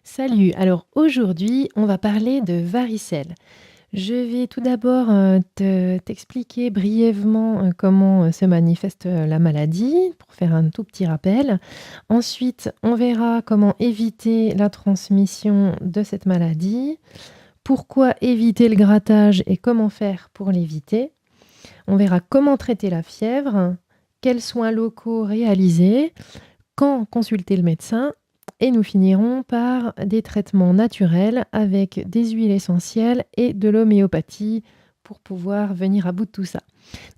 Salut, alors aujourd'hui, on va parler de varicelle. Je vais tout d'abord t'expliquer brièvement comment se manifeste la maladie, pour faire un tout petit rappel. Ensuite, on verra comment éviter la transmission de cette maladie, pourquoi éviter le grattage et comment faire pour l'éviter. On verra comment traiter la fièvre, quels soins locaux réaliser, quand consulter le médecin et nous finirons par des traitements naturels avec des huiles essentielles et de l'homéopathie pour pouvoir venir à bout de tout ça.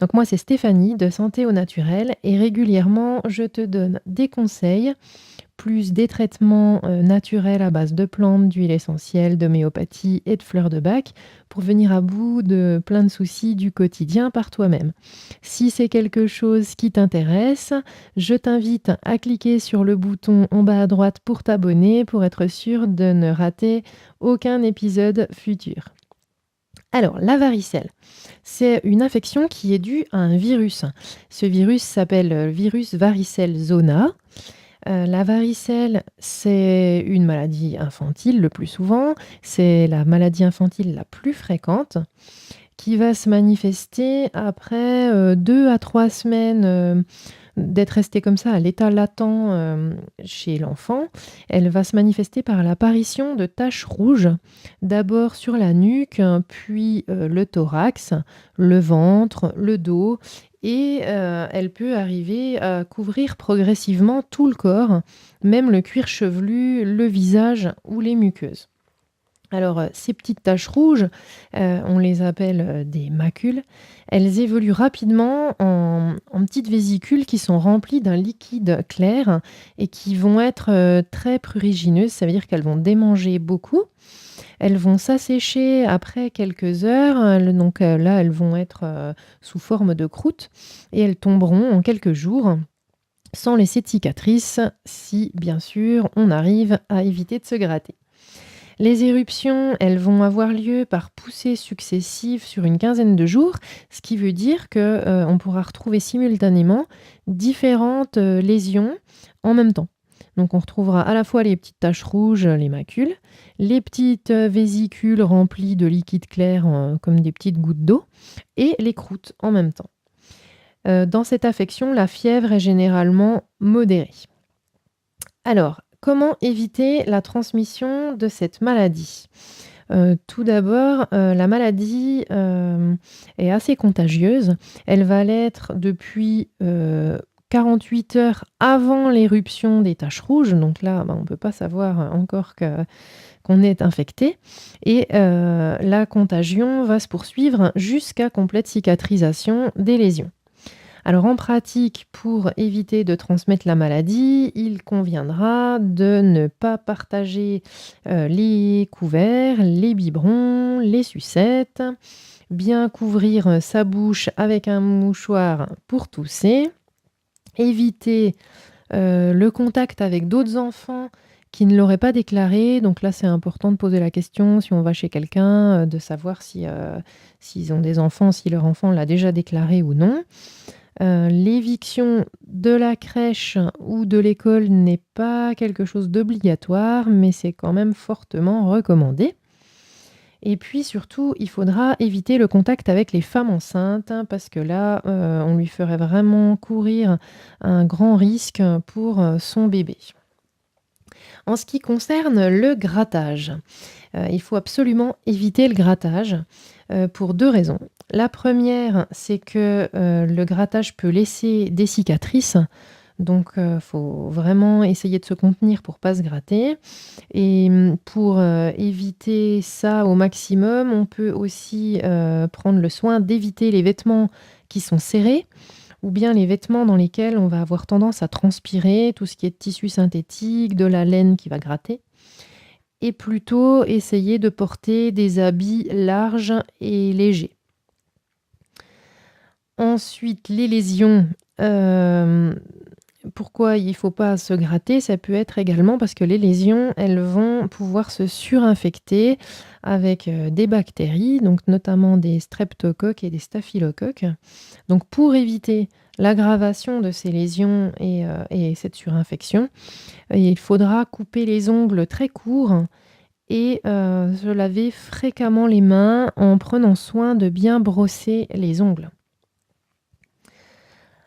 Donc moi, c'est Stéphanie de Santé au Naturel et régulièrement, je te donne des conseils, plus des traitements naturels à base de plantes, d'huiles essentielles, d'homéopathie et de fleurs de bac pour venir à bout de plein de soucis du quotidien par toi-même. Si c'est quelque chose qui t'intéresse, je t'invite à cliquer sur le bouton en bas à droite pour t'abonner pour être sûr de ne rater aucun épisode futur. Alors, la varicelle, c'est une infection qui est due à un virus. Ce virus s'appelle virus varicelle zona. La varicelle, c'est une maladie infantile le plus souvent. C'est la maladie infantile la plus fréquente qui va se manifester après 2 à 3 semaines d'être restée comme ça à l'état latent chez l'enfant. Elle va se manifester par l'apparition de taches rouges, d'abord sur la nuque, puis le thorax, le ventre, le dos et elle peut arriver à couvrir progressivement tout le corps, même le cuir chevelu, le visage ou les muqueuses. Alors, ces petites taches rouges, on les appelle, des macules. Elles évoluent rapidement en petites vésicules qui sont remplies d'un liquide clair et qui vont être, très prurigineuses. Ça veut dire qu'elles vont démanger beaucoup. Elles vont s'assécher après quelques heures, donc, là, elles vont être, sous forme de croûte et elles tomberont en quelques jours, sans laisser de cicatrices, si bien sûr on arrive à éviter de se gratter. Les éruptions, elles vont avoir lieu par poussées successives sur une quinzaine de jours, ce qui veut dire que, on pourra retrouver simultanément différentes, lésions en même temps. Donc on retrouvera à la fois les petites taches rouges, les macules, les petites, vésicules remplies de liquide clair, comme des petites gouttes d'eau et les croûtes en même temps. Dans cette affection, la fièvre est généralement modérée. Alors, comment éviter la transmission de cette maladie? Tout d'abord, la maladie, est assez contagieuse. Elle va l'être depuis, 48 heures avant l'éruption des taches rouges. Donc là, on ne peut pas savoir encore qu'on est infecté et la contagion va se poursuivre jusqu'à complète cicatrisation des lésions. Alors en pratique, pour éviter de transmettre la maladie, il conviendra de ne pas partager, les couverts, les biberons, les sucettes, bien couvrir, sa bouche avec un mouchoir pour tousser, éviter, le contact avec d'autres enfants qui ne l'auraient pas déclaré. Donc là, c'est important de poser la question si on va chez quelqu'un, de savoir si, s'ils ont des enfants, si leur enfant l'a déjà déclaré ou non. L'éviction de la crèche ou de l'école n'est pas quelque chose d'obligatoire, mais c'est quand même fortement recommandé. Et puis surtout, il faudra éviter le contact avec les femmes enceintes, hein, parce que là, on lui ferait vraiment courir un grand risque pour, son bébé. En ce qui concerne le grattage, il faut absolument éviter le grattage, pour 2 raisons. La première, c'est que, le grattage peut laisser des cicatrices, donc faut vraiment essayer de se contenir pour pas se gratter et pour, éviter ça au maximum, on peut aussi, prendre le soin d'éviter les vêtements qui sont serrés ou bien les vêtements dans lesquels on va avoir tendance à transpirer, tout ce qui est tissu synthétique, de la laine qui va gratter et plutôt essayer de porter des habits larges et légers. Ensuite, les lésions, pourquoi il ne faut pas se gratter? Ça peut être également parce que les lésions, elles vont pouvoir se surinfecter avec, des bactéries, donc notamment des streptocoques et des staphylocoques. Donc pour éviter l'aggravation de ces lésions et cette surinfection, il faudra couper les ongles très courts et se laver fréquemment les mains en prenant soin de bien brosser les ongles.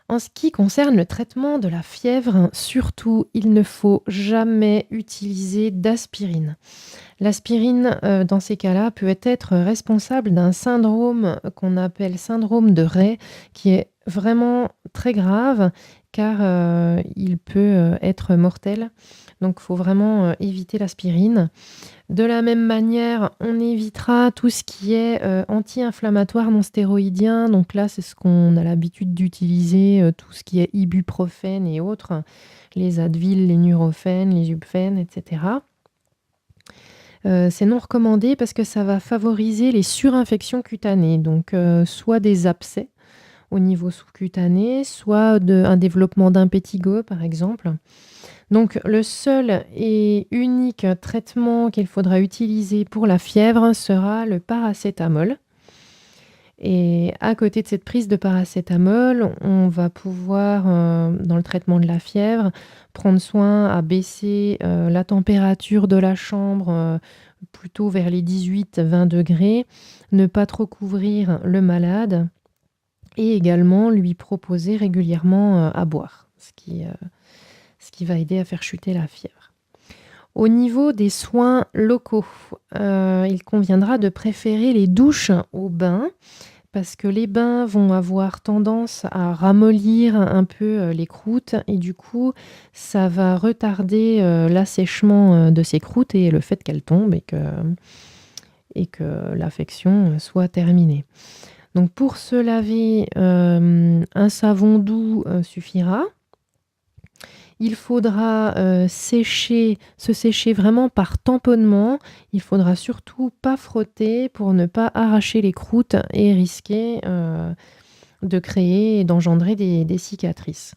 En ce qui concerne le traitement de la fièvre, surtout, il ne faut jamais utiliser d'aspirine. L'aspirine, dans ces cas-là, peut être responsable d'un syndrome qu'on appelle syndrome de Rey, qui est vraiment très grave car, il peut, être mortel. Donc il faut vraiment, éviter l'aspirine. De la même manière, on évitera tout ce qui est, anti-inflammatoire non stéroïdien. Donc là, c'est ce qu'on a l'habitude d'utiliser, tout ce qui est ibuprofène et autres, les Advil, les Nurofen, les Zubfen et cetera. C'est non recommandé parce que ça va favoriser les surinfections cutanées, donc soit des abcès au niveau sous-cutané, soit un développement d'impétigo, par exemple. Donc le seul et unique traitement qu'il faudra utiliser pour la fièvre sera le paracétamol. Et à côté de cette prise de paracétamol, on va pouvoir, dans le traitement de la fièvre, prendre soin à baisser, la température de la chambre, plutôt vers les 18-20 degrés, ne pas trop couvrir le malade et également lui proposer régulièrement, à boire, ce qui va aider à faire chuter la fièvre. Au niveau des soins locaux, il conviendra de préférer les douches aux bains parce que les bains vont avoir tendance à ramollir un peu, les croûtes et du coup, ça va retarder, l'assèchement, de ces croûtes et le fait qu'elles tombent et que l'affection, soit terminée. Donc pour se laver, un savon doux, suffira. Il faudra, se sécher vraiment par tamponnement. Il faudra surtout pas frotter pour ne pas arracher les croûtes et risquer, de créer et d'engendrer des cicatrices.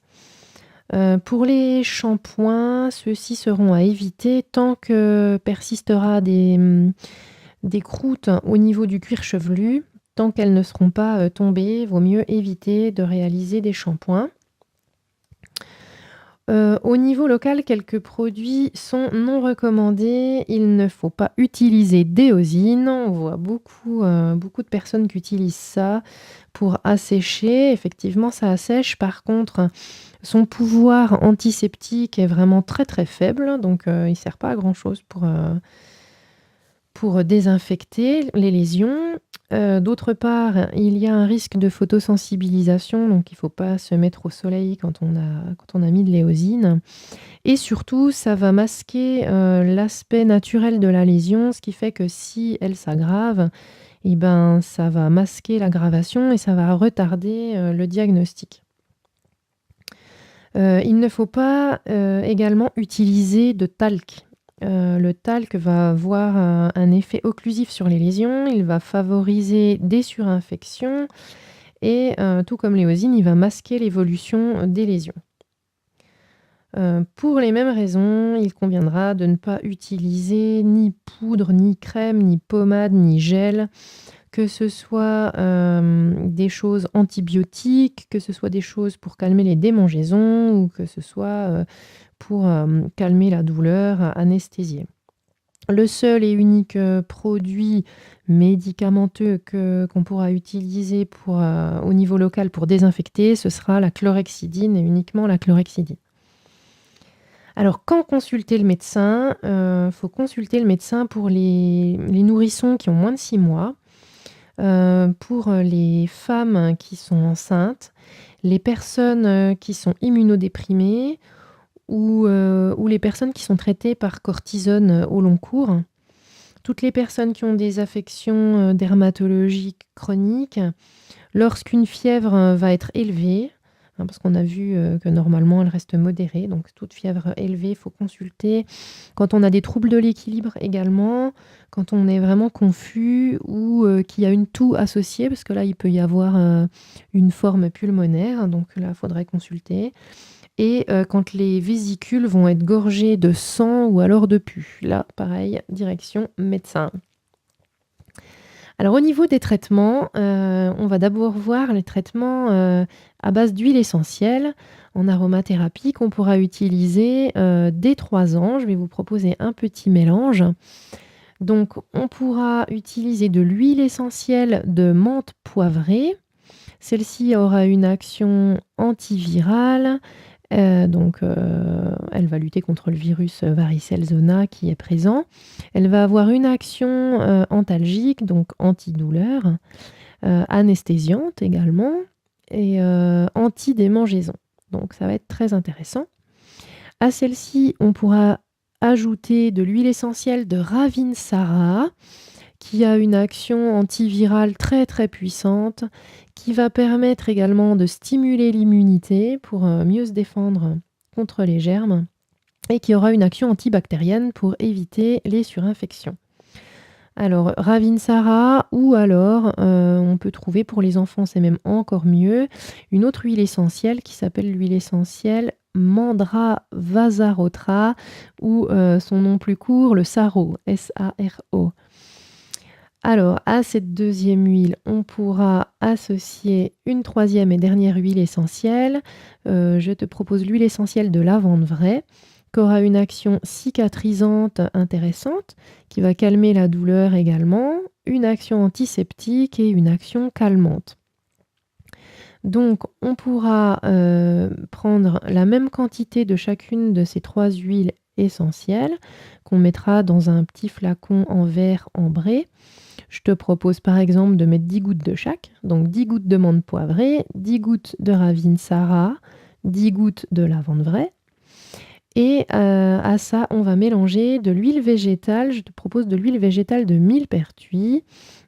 Pour les shampoings, ceux-ci seront à éviter tant que persistera des croûtes au niveau du cuir chevelu. Tant qu'elles ne seront pas, tombées, vaut mieux éviter de réaliser des shampoings. Au niveau local, quelques produits sont non recommandés. Il ne faut pas utiliser d'éosine. On voit beaucoup de personnes qui utilisent ça pour assécher. Effectivement, ça assèche. Par contre, son pouvoir antiseptique est vraiment très, très faible. Donc, il ne sert pas à grand-chose pour désinfecter les lésions. D'autre part, il y a un risque de photosensibilisation, donc il ne faut pas se mettre au soleil quand on a mis de l'éosine. Et surtout, ça va masquer, l'aspect naturel de la lésion, ce qui fait que si elle s'aggrave, et ben, ça va masquer l'aggravation et ça va retarder, le diagnostic. Il ne faut pas, également utiliser de talc. Le talc va avoir un effet occlusif sur les lésions, il va favoriser des surinfections et tout comme l'éosine, il va masquer l'évolution des lésions. Pour les mêmes raisons, il conviendra de ne pas utiliser ni poudre, ni crème, ni pommade, ni gel, que ce soit, des choses antibiotiques, que ce soit des choses pour calmer les démangeaisons ou que ce soit, pour, calmer la douleur, anesthésier. Le seul et unique, produit médicamenteux qu'on pourra utiliser au niveau local pour désinfecter, ce sera la chlorhexidine et uniquement la chlorhexidine. Alors quand consulter le médecin? Faut consulter le médecin pour les nourrissons qui ont moins de 6 mois, pour les femmes qui sont enceintes, les personnes, qui sont immunodéprimées ou les personnes qui sont traitées par cortisone, au long cours. Toutes les personnes qui ont des affections, dermatologiques chroniques, lorsqu'une fièvre, va être élevée, hein, parce qu'on a vu, que normalement elle reste modérée, donc toute fièvre élevée, il faut consulter. Quand on a des troubles de l'équilibre également, quand on est vraiment confus ou qu'il y a une toux associée, parce que là, il peut y avoir, une forme pulmonaire, donc là, il faudrait consulter. Et quand les vésicules vont être gorgées de sang ou alors de pus. Là, pareil, direction médecin. Alors au niveau des traitements, on va d'abord voir les traitements, à base d'huile essentielle en aromathérapie qu'on pourra utiliser, dès 3 ans. Je vais vous proposer un petit mélange. Donc on pourra utiliser de l'huile essentielle de menthe poivrée. Celle-ci aura une action antivirale, elle va lutter contre le virus, varicelle zona qui est présent. Elle va avoir une action, antalgique, donc antidouleur, anesthésiante également et anti-démangeaison. Donc ça va être très intéressant. À celle-ci, on pourra ajouter de l'huile essentielle de Ravinsara qui a une action antivirale très, très puissante, qui va permettre également de stimuler l'immunité pour, mieux se défendre contre les germes et qui aura une action antibactérienne pour éviter les surinfections. Alors Ravinsara ou alors, on peut trouver pour les enfants, c'est même encore mieux, une autre huile essentielle qui s'appelle l'huile essentielle Mandra-Vasarotra ou, son nom plus court, le Saro, S-A-R-O. Alors, à cette deuxième huile, on pourra associer une troisième et dernière huile essentielle. Je te propose l'huile essentielle de lavande vraie, qui aura une action cicatrisante intéressante, qui va calmer la douleur également, une action antiseptique et une action calmante. Donc, on pourra prendre la même quantité de chacune de ces 3 huiles essentielles, qu'on mettra dans un petit flacon en verre ambré. Je te propose par exemple de mettre 10 gouttes de chaque, donc 10 gouttes de menthe poivrée, 10 gouttes de Ravinsara, 10 gouttes de lavande vraie. Et à ça, on va mélanger de l'huile végétale. Je te propose de l'huile végétale de millepertuis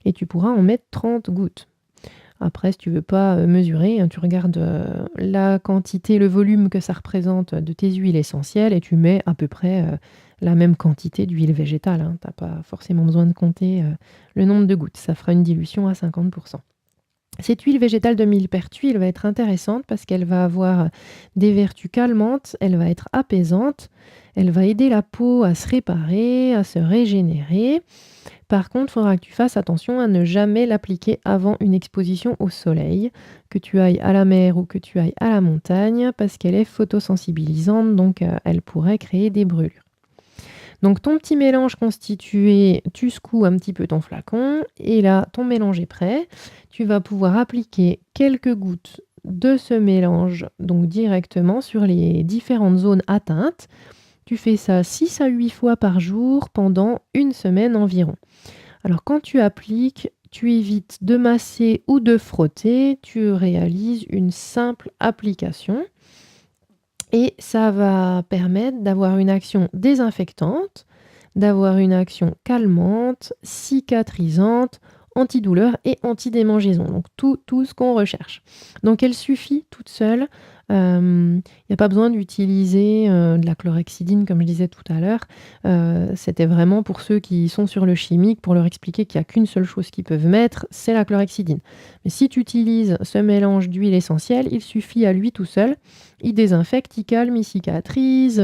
et tu pourras en mettre 30 gouttes. Après, si tu veux pas mesurer, tu regardes la quantité, le volume que ça représente de tes huiles essentielles et tu mets à peu près la même quantité d'huile végétale. Tu n'as pas forcément besoin de compter le nombre de gouttes. Ça fera une dilution à 50%. Cette huile végétale de millepertuis, elle va être intéressante parce qu'elle va avoir des vertus calmantes, elle va être apaisante, elle va aider la peau à se réparer, à se régénérer. Par contre, il faudra que tu fasses attention à ne jamais l'appliquer avant une exposition au soleil, que tu ailles à la mer ou que tu ailles à la montagne, parce qu'elle est photosensibilisante, donc elle pourrait créer des brûlures. Donc ton petit mélange constitué, tu secoues un petit peu ton flacon et là, ton mélange est prêt. Tu vas pouvoir appliquer quelques gouttes de ce mélange donc directement sur les différentes zones atteintes. Tu fais ça 6 à 8 fois par jour pendant une semaine environ. Alors quand tu appliques, tu évites de masser ou de frotter, tu réalises une simple application. Et ça va permettre d'avoir une action désinfectante, d'avoir une action calmante, cicatrisante, antidouleur et antidémangeaison. Donc tout ce qu'on recherche. Donc elle suffit toute seule. Il n'y a pas besoin d'utiliser de la chlorhexidine comme je disais tout à l'heure. C'était vraiment pour ceux qui sont sur le chimique, pour leur expliquer qu'il n'y a qu'une seule chose qu'ils peuvent mettre, c'est la chlorhexidine. Mais si tu utilises ce mélange d'huile essentielle, il suffit à lui tout seul. Il désinfecte, il calme, il cicatrise,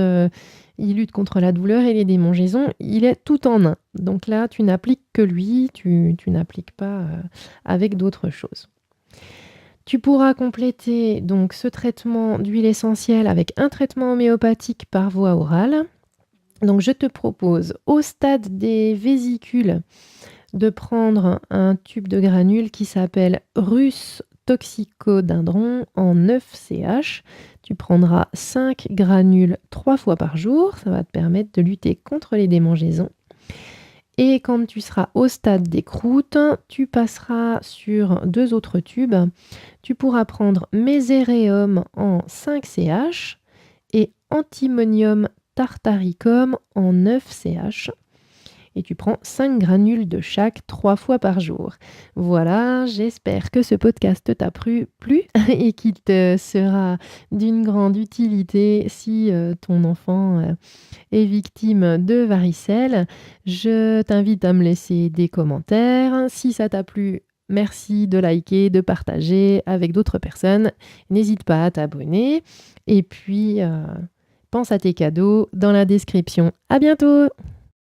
il lutte contre la douleur et les démangeaisons. Il est tout en un. Donc là, tu n'appliques que lui, tu n'appliques pas avec d'autres choses. Tu pourras compléter donc ce traitement d'huile essentielle avec un traitement homéopathique par voie orale. Donc je te propose au stade des vésicules de prendre un tube de granules qui s'appelle Rus toxicodendron en 9 CH. Tu prendras 5 granules 3 fois par jour. Ça va te permettre de lutter contre les démangeaisons. Et quand tu seras au stade des croûtes, tu passeras sur 2 autres tubes. Tu pourras prendre Mesereum en 5 CH et Antimonium tartaricum en 9 CH. Et tu prends 5 granules de chaque 3 fois par jour. Voilà, j'espère que ce podcast t'a plu et qu'il te sera d'une grande utilité si ton enfant est victime de varicelle. Je t'invite à me laisser des commentaires. Si ça t'a plu, merci de liker, de partager avec d'autres personnes. N'hésite pas à t'abonner. Et puis, pense à tes cadeaux dans la description. À bientôt!